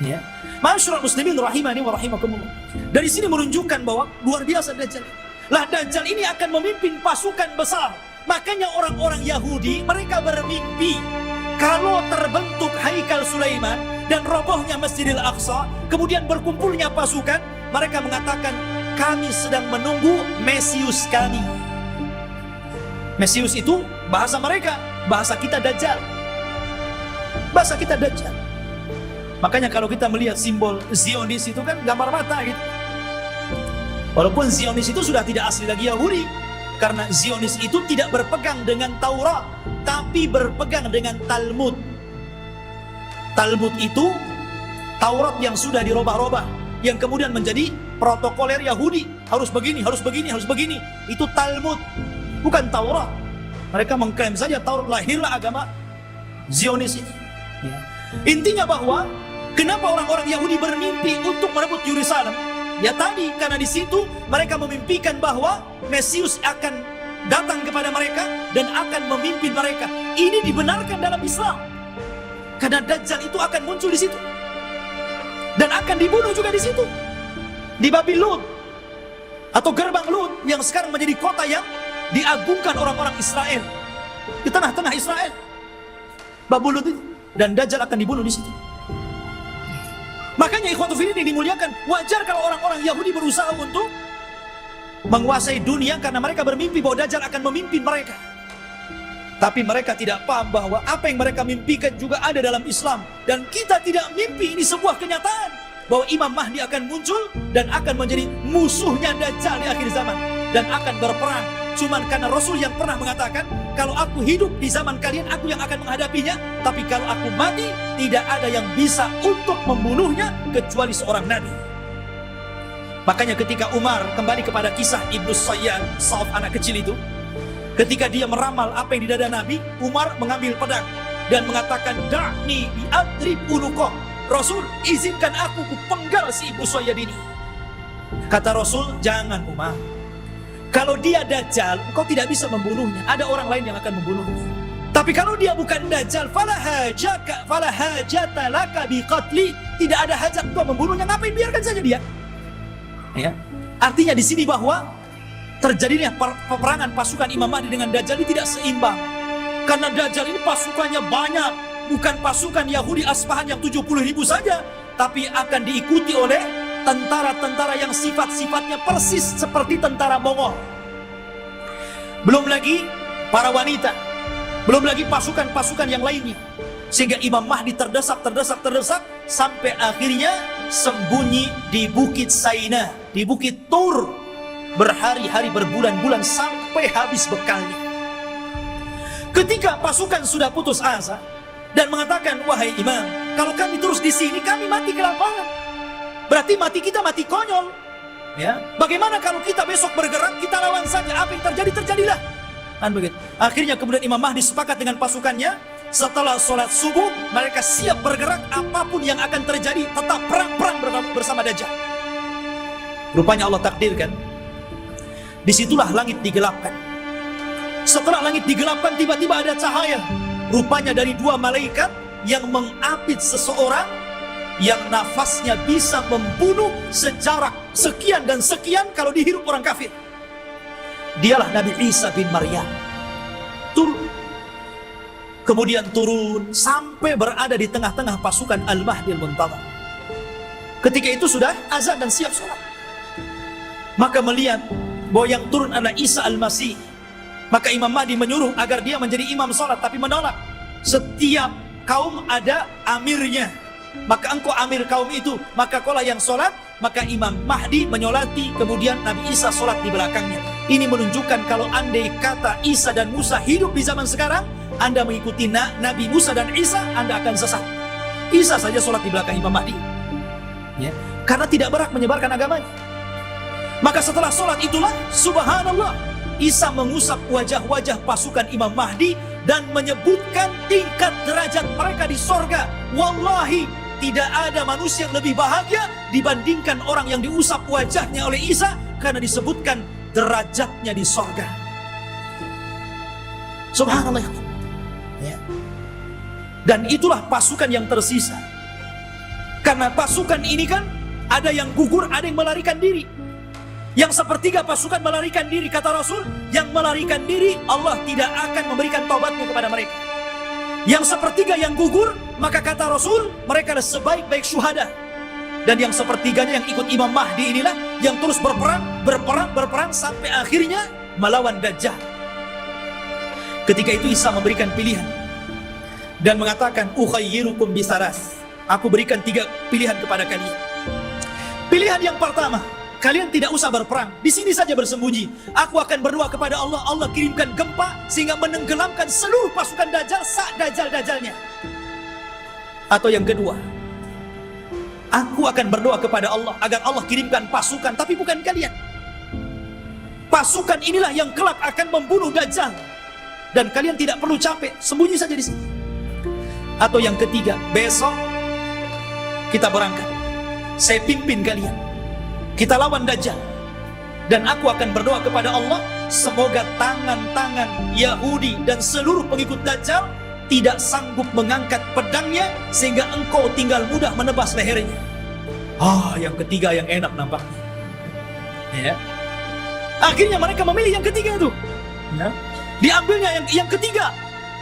A: Ya. Ma'asyiral muslimin rahimani wa rahimakumullah. Dari sini menunjukkan bahwa luar biasa Dajjal. Lah Dajjal ini akan memimpin pasukan besar Makanya orang-orang Yahudi mereka bermimpi kalau terbentuk Haikal Sulaiman dan robohnya Masjidil Aqsa, kemudian berkumpulnya pasukan, mereka mengatakan kami sedang menunggu Mesius kami. Mesius itu bahasa mereka, bahasa kita Dajjal. Bahasa kita Dajjal. Makanya kalau kita melihat simbol Zionis itu kan gambar mata gitu. Walaupun Zionis itu sudah tidak asli lagi Yahudi, karena Zionis itu tidak berpegang dengan Taurat, tapi berpegang dengan Talmud. Talmud itu Taurat yang sudah dirubah-rubah, yang kemudian menjadi protokoler Yahudi. Harus begini, harus begini, harus begini. Itu Talmud, bukan Taurat. Mereka mengklaim saja Taurat, lahirlah agama Zionis ini. Intinya bahwa kenapa orang-orang Yahudi bermimpi untuk merebut Yerusalem? Ya tadi, karena di situ mereka memimpikan bahwa Mesius akan datang kepada mereka dan akan memimpin mereka. Ini dibenarkan dalam Islam. Karena Dajjal itu akan muncul di situ. Dan akan dibunuh juga di situ. Di Babil Lut. Atau gerbang Lut yang sekarang menjadi kota yang diagungkan orang-orang Israel. Di tengah-tengah Israel. Babil Lut itu. Dan Dajjal akan dibunuh di situ. Makanya ikhwatu fillah yang dimuliakan, wajar kalau orang-orang Yahudi berusaha untuk menguasai dunia karena mereka bermimpi bahwa Dajjal akan memimpin mereka. Tapi mereka tidak paham bahwa apa yang mereka mimpikan juga ada dalam Islam. Dan kita tidak mimpi, ini sebuah kenyataan bahwa Imam Mahdi akan muncul dan akan menjadi musuhnya Dajjal di akhir zaman dan akan berperang. Cuman karena Rasul yang pernah mengatakan, kalau aku hidup di zaman kalian, aku yang akan menghadapinya. Tapi kalau aku mati, tidak ada yang bisa untuk membunuhnya kecuali seorang Nabi. Makanya ketika Umar kembali kepada kisah Ibnu Sayyad, Sauf anak kecil itu, ketika dia meramal apa yang di dada Nabi, Umar mengambil pedang dan mengatakan, "Da'ni bi'adrib unuqah." Rasul, izinkan aku kupenggal si Ibnu Sayyad ini. Kata Rasul, jangan Umar. Kalau dia Dajjal, kau tidak bisa membunuhnya. Ada orang lain yang akan membunuhnya. Tapi kalau dia bukan Dajjal, fala hajata laka biqatli. Tidak ada hajat kau membunuhnya. Ngapain, biarkan saja dia. Ya. Artinya di sini bahwa terjadinya peperangan pasukan Imam Mahdi dengan Dajjal ini tidak seimbang. Karena Dajjal ini pasukannya banyak. Bukan pasukan Yahudi Asfahan yang 70.000 saja. Tapi akan diikuti oleh tentara-tentara yang sifat-sifatnya persis seperti tentara Mongol. Belum lagi para wanita, belum lagi pasukan-pasukan yang lainnya. Sehingga Imam Mahdi terdesak sampai akhirnya sembunyi di Bukit Saina, di Bukit Tur, berhari-hari, berbulan-bulan sampai habis bekalnya. Ketika pasukan sudah putus asa dan mengatakan, wahai Imam, kalau kami terus di sini, kami mati kelaparan. Berarti mati kita mati konyol. Ya, bagaimana kalau kita besok bergerak, kita lawan saja, apa yang terjadi terjadilah. Kan begitu. Akhirnya kemudian Imam Mahdi sepakat dengan pasukannya. Setelah sholat subuh, mereka siap bergerak, apapun yang akan terjadi, tetap perang bersama Dajjal. Rupanya Allah takdirkan, disitulah langit digelapkan. Setelah langit digelapkan, tiba-tiba ada cahaya. Rupanya dari dua malaikat yang mengapit seseorang yang nafasnya bisa membunuh sejarak sekian dan sekian kalau dihirup orang kafir. Dialah Nabi Isa bin Maryam. Kemudian turun sampai berada di tengah-tengah pasukan Al-Mahdi Al-Muntadhar. Ketika itu sudah azan dan siap sholat. Maka melihat bahwa yang turun adalah Isa Al-Masih. Maka Imam Mahdi menyuruh agar dia menjadi imam sholat, tapi menolak. Setiap kaum ada amirnya. Maka engkau amir kaum itu, maka kaulah yang sholat. Maka Imam Mahdi menyolati, kemudian Nabi Isa sholat di belakangnya. Ini menunjukkan kalau andai kata Isa dan Musa hidup di zaman sekarang, Anda mengikuti Nabi Musa dan Isa, Anda akan sesat. Isa saja sholat di belakang Imam Mahdi, ya, karena tidak berhak menyebarkan agamanya. Maka setelah sholat itulah, subhanallah, Isa mengusap wajah-wajah pasukan Imam Mahdi dan menyebutkan tingkat derajat mereka di sorga. Wallahi, tidak ada manusia yang lebih bahagia dibandingkan orang yang diusap wajahnya oleh Isa, karena disebutkan derajatnya di sorga. Subhanallah. Ya. Dan itulah pasukan yang tersisa. Karena pasukan ini kan ada yang gugur, ada yang melarikan diri. Yang sepertiga pasukan melarikan diri, kata Rasul, yang melarikan diri Allah tidak akan memberikan taubatnya kepada mereka. Yang sepertiga yang gugur, maka kata Rasul, mereka adalah sebaik-baik syuhada. Dan yang sepertiganya yang ikut Imam Mahdi inilah yang terus berperang sampai akhirnya melawan Dajjal. Ketika itu Isa memberikan pilihan dan mengatakan, ukhayyirukum bisalas, aku berikan 3 pilihan kepada kalian. Pilihan yang pertama, kalian tidak usah berperang, di sini saja bersembunyi. Aku akan berdoa kepada Allah, Allah kirimkan gempa sehingga menenggelamkan seluruh pasukan Dajjal Dajjal-Dajjalnya. Atau yang kedua, aku akan berdoa kepada Allah agar Allah kirimkan pasukan, tapi bukan kalian. Pasukan inilah yang kelak akan membunuh Dajjal, dan kalian tidak perlu capek, sembunyi saja di sini. Atau yang ketiga, besok kita berangkat, saya pimpin kalian, kita lawan Dajjal, dan aku akan berdoa kepada Allah, semoga tangan-tangan Yahudi dan seluruh pengikut Dajjal tidak sanggup mengangkat pedangnya sehingga engkau tinggal mudah menebas lehernya. Yang ketiga yang enak nampaknya. Ya. Akhirnya mereka memilih yang ketiga itu. Ya. Diambilnya yang ketiga.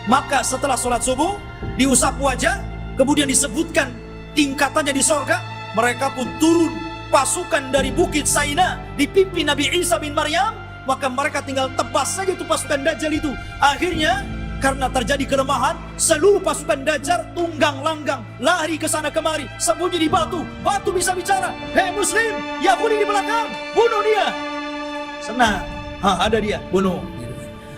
A: Maka setelah sholat subuh, diusap wajah, kemudian disebutkan tingkatannya di sorga, mereka pun turun pasukan dari Bukit Saina dipimpin Nabi Isa bin Maryam, maka mereka tinggal tebas saja itu pasukan Dajjal itu. Akhirnya karena terjadi kelemahan, seluruh pasukan Dajjal tunggang langgang, lari ke sana kemari, sembunyi di batu. Batu bisa bicara, hei Muslim, Yahudi di belakang, bunuh dia. Senang, ada dia, bunuh.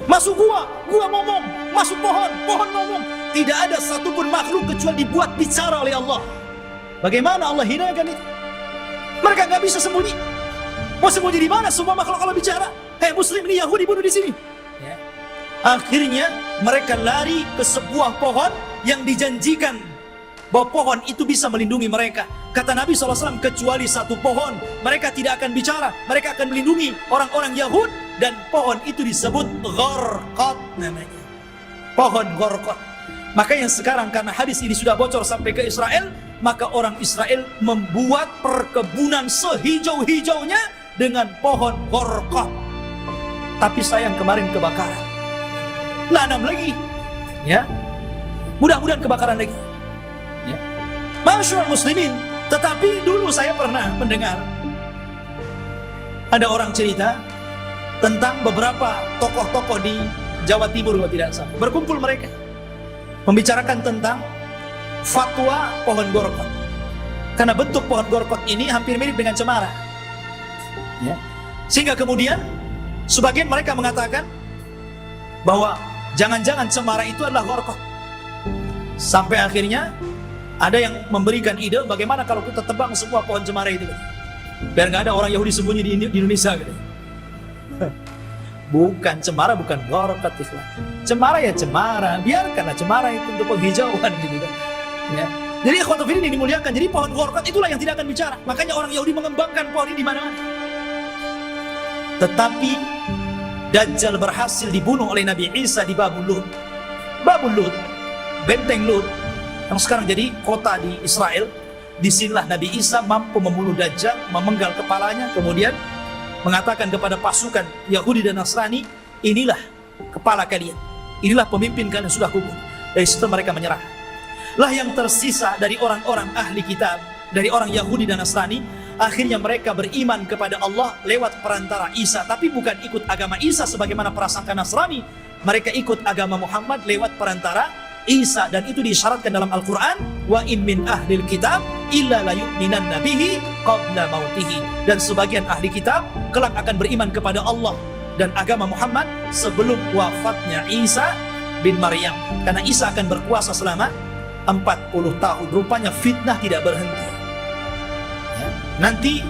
A: Masuk gua ngomong, masuk pohon ngomong. Tidak ada satupun makhluk kecuali dibuat bicara oleh Allah. Bagaimana Allah hinakan itu? Mereka nggak bisa sembunyi. Mau sembunyi di mana? Semua makhluk Allah bicara. Hei Muslim, ini Yahudi bunuh di sini. Ya. Akhirnya mereka lari ke sebuah pohon yang dijanjikan bahwa pohon itu bisa melindungi mereka. Kata Nabi SAW, kecuali satu pohon, mereka tidak akan bicara, mereka akan melindungi orang-orang Yahud, dan pohon itu disebut Gharqad namanya. Pohon Gharqad. Maka yang sekarang karena hadis ini sudah bocor sampai ke Israel, maka orang Israel membuat perkebunan sehijau-hijaunya dengan pohon Gharqad. Tapi sayang kemarin kebakaran. Nanam lagi. Ya. Mudah-mudahan kebakaran lagi. Ya. Masyaallah muslimin, tetapi dulu saya pernah mendengar ada orang cerita tentang beberapa tokoh-tokoh di Jawa Timur kalau tidak salah. Berkumpul mereka membicarakan tentang fatwa pohon Gharqad. Karena bentuk pohon Gharqad ini hampir mirip dengan cemara. Ya. Sehingga kemudian sebagian mereka mengatakan bahwa jangan-jangan cemara itu adalah Gharqad. Sampai akhirnya ada yang memberikan ide bagaimana kalau kita tebang semua pohon cemara itu, biar nggak ada orang Yahudi sembunyi di Indonesia gitu. Bukan cemara, bukan Gharqad Islam. Cemara ya cemara, biarkanlah cemara itu untuk penghijauan gitu kan. Ya. Jadi ikhwatu fillah ini dimuliakan. Jadi pohon Gharqad itulah yang tidak akan bicara. Makanya orang Yahudi mengembangkan pohon ini di mana-mana. Tetapi Dajjal berhasil dibunuh oleh Nabi Isa di Babul Lut. Babul Lut, benteng Lut, yang sekarang jadi kota di Israel. Disinilah Nabi Isa mampu membunuh Dajjal, memenggal kepalanya, kemudian mengatakan kepada pasukan Yahudi dan Nasrani, inilah kepala kalian, inilah pemimpin kalian sudah kubur. Dari situ mereka menyerah. Lah yang tersisa dari orang-orang ahli kitab, dari orang Yahudi dan Nasrani, akhirnya mereka beriman kepada Allah lewat perantara Isa, tapi bukan ikut agama Isa sebagaimana prasangka Nasrani. Mereka ikut agama Muhammad lewat perantara Isa, dan itu disyaratkan dalam Al-Quran, wa in min ahlil kitab illa la yu'minanna bihi qabla mautihi. Dan sebagian ahli kitab kelak akan beriman kepada Allah dan agama Muhammad sebelum wafatnya Isa bin Maryam, karena Isa akan berkuasa selama 40 tahun. Rupanya fitnah tidak berhenti. Ya. Nanti